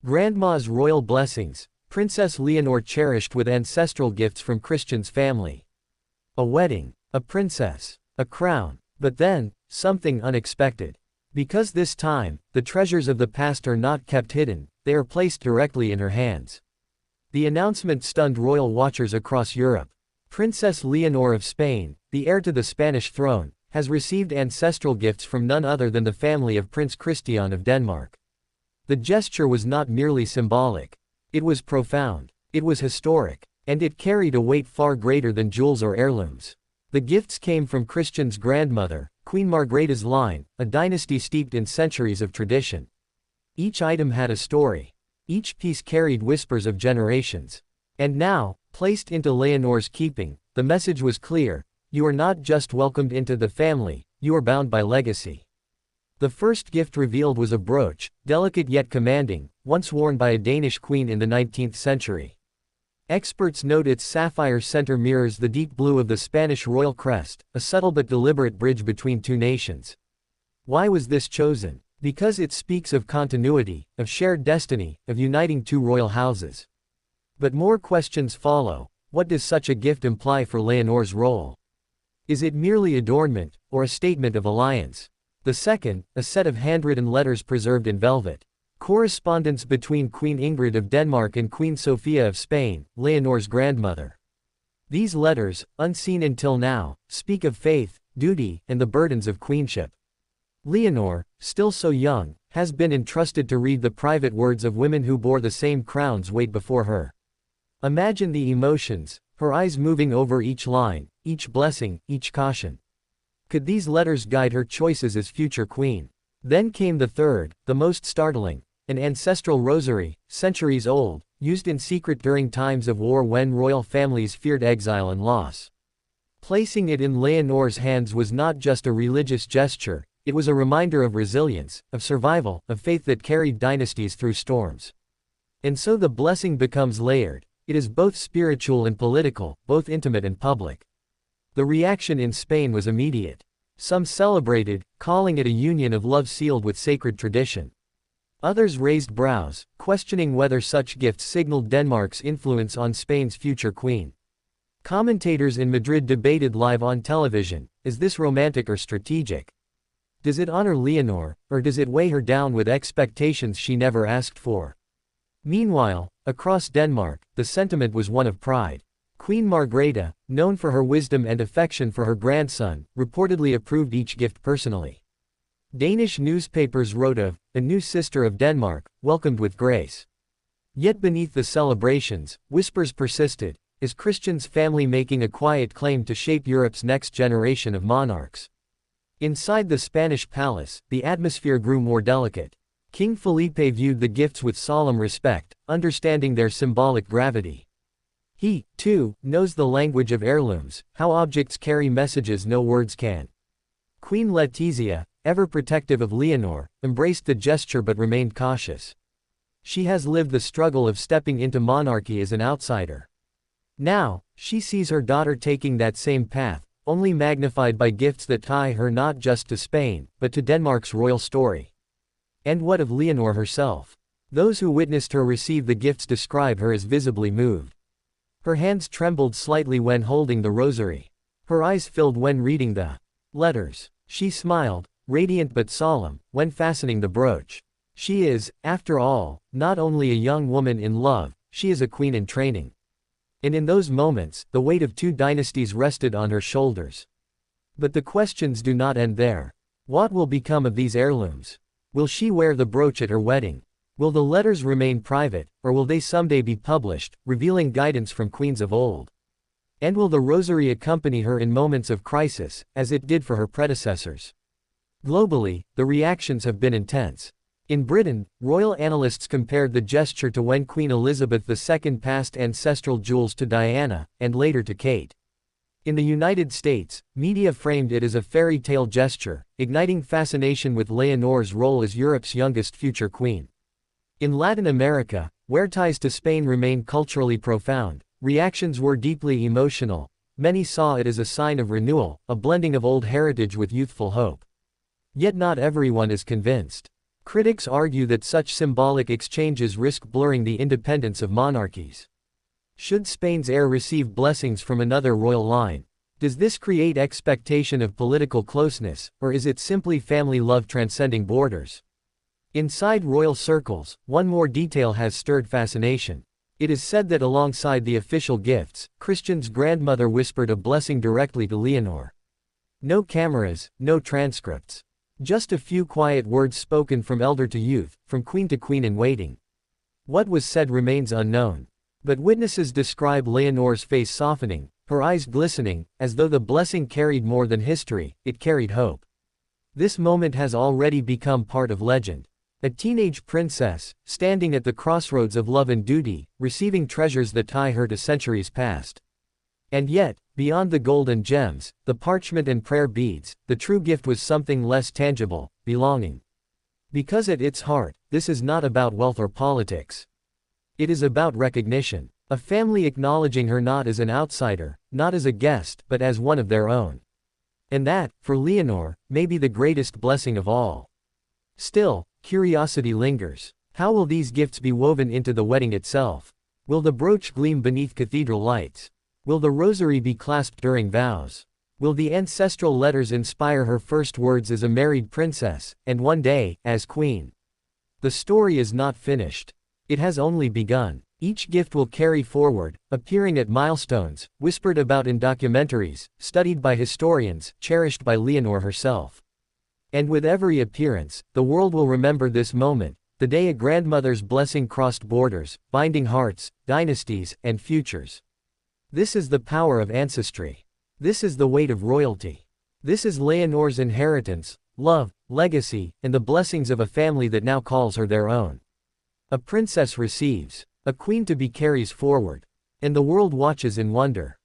Grandma's royal blessings. Princess Leonor cherished with ancestral gifts from Christian's family. A wedding. A princess. A crown. But then, something unexpected. Because this time, the treasures of the past are not kept hidden, they are placed directly in her hands. The announcement stunned royal watchers across Europe. Princess Leonor of Spain, the heir to the Spanish throne, has received ancestral gifts from none other than the family of Prince Christian of Denmark. The gesture was not merely symbolic. It was profound. It was historic. And it carried a weight far greater than jewels or heirlooms. The gifts came from Christian's grandmother, Queen Margrethe's line, a dynasty steeped in centuries of tradition. Each item had a story. Each piece carried whispers of generations. And now, placed into Leonor's keeping, the message was clear: you are not just welcomed into the family, you are bound by legacy. The first gift revealed was a brooch, delicate yet commanding, once worn by a Danish queen in the 19th century. Experts note its sapphire center mirrors the deep blue of the Spanish royal crest, a subtle but deliberate bridge between two nations. Why was this chosen? Because it speaks of continuity, of shared destiny, of uniting two royal houses. But more questions follow. What does such a gift imply for Leonor's role? Is it merely adornment, or a statement of alliance? The second, a set of handwritten letters preserved in velvet. Correspondence between Queen Ingrid of Denmark and Queen Sophia of Spain, Leonor's grandmother. These letters, unseen until now, speak of faith, duty, and the burdens of queenship. Leonor, still so young, has been entrusted to read the private words of women who bore the same crown's weight before her. Imagine the emotions, her eyes moving over each line, each blessing, each caution. Could these letters guide her choices as future queen? Then came the third, the most startling. An ancestral rosary, centuries old, used in secret during times of war when royal families feared exile and loss. Placing it in Leonor's hands was not just a religious gesture, it was a reminder of resilience, of survival, of faith that carried dynasties through storms. And so the blessing becomes layered. It is both spiritual and political, both intimate and public. The reaction in Spain was immediate. Some celebrated, calling it a union of love sealed with sacred tradition. Others raised brows, questioning whether such gifts signaled Denmark's influence on Spain's future queen. Commentators in Madrid debated live on television: is this romantic or strategic? Does it honor Leonor, or does it weigh her down with expectations she never asked for? Meanwhile, across Denmark, the sentiment was one of pride. Queen Margrethe, known for her wisdom and affection for her grandson, reportedly approved each gift personally. Danish newspapers wrote of a new sister of Denmark, welcomed with grace. Yet beneath the celebrations, whispers persisted: is Christian's family making a quiet claim to shape Europe's next generation of monarchs? Inside the Spanish palace, the atmosphere grew more delicate. King Felipe viewed the gifts with solemn respect, understanding their symbolic gravity. He, too, knows the language of heirlooms, how objects carry messages no words can. Queen Letizia, ever protective of Leonor, embraced the gesture but remained cautious. She has lived the struggle of stepping into monarchy as an outsider. Now, she sees her daughter taking that same path, only magnified by gifts that tie her not just to Spain, but to Denmark's royal story. And what of Leonor herself? Those who witnessed her receive the gifts describe her as visibly moved. Her hands trembled slightly when holding the rosary. Her eyes filled when reading the letters. She smiled, radiant but solemn, when fastening the brooch. She is, after all, not only a young woman in love, she is a queen in training. And in those moments, the weight of two dynasties rested on her shoulders. But the questions do not end there. What will become of these heirlooms? Will she wear the brooch at her wedding? Will the letters remain private, or will they someday be published, revealing guidance from queens of old? And will the rosary accompany her in moments of crisis, as it did for her predecessors? Globally, the reactions have been intense. In Britain, royal analysts compared the gesture to when Queen Elizabeth II passed ancestral jewels to Diana, and later to Kate. In the United States, media framed it as a fairy tale gesture, igniting fascination with Leonor's role as Europe's youngest future queen. In Latin America, where ties to Spain remain culturally profound, reactions were deeply emotional. Many saw it as a sign of renewal, a blending of old heritage with youthful hope. Yet not everyone is convinced. Critics argue that such symbolic exchanges risk blurring the independence of monarchies. Should Spain's heir receive blessings from another royal line? Does this create expectation of political closeness, or is it simply family love transcending borders? Inside royal circles, one more detail has stirred fascination. It is said that alongside the official gifts, Christian's grandmother whispered a blessing directly to Leonor. No cameras, no transcripts. Just a few quiet words spoken from elder to youth, from queen to queen in waiting. What was said remains unknown. But witnesses describe Leonor's face softening, her eyes glistening, as though the blessing carried more than history, it carried hope. This moment has already become part of legend. A teenage princess, standing at the crossroads of love and duty, receiving treasures that tie her to centuries past. And yet, beyond the gold and gems, the parchment and prayer beads, the true gift was something less tangible: belonging. Because at its heart, this is not about wealth or politics. It is about recognition. A family acknowledging her not as an outsider, not as a guest, but as one of their own. And that, for Leonor, may be the greatest blessing of all. Still, curiosity lingers. How will these gifts be woven into the wedding itself? Will the brooch gleam beneath cathedral lights? Will the rosary be clasped during vows? Will the ancestral letters inspire her first words as a married princess, and one day, as queen? The story is not finished. It has only begun. Each gift will carry forward, appearing at milestones, whispered about in documentaries, studied by historians, cherished by Leonor herself. And with every appearance, the world will remember this moment, the day a grandmother's blessing crossed borders, binding hearts, dynasties, and futures. This is the power of ancestry. This is the weight of royalty. This is Leonor's inheritance, love, legacy, and the blessings of a family that now calls her their own. A princess receives, a queen to be carries forward, and the world watches in wonder.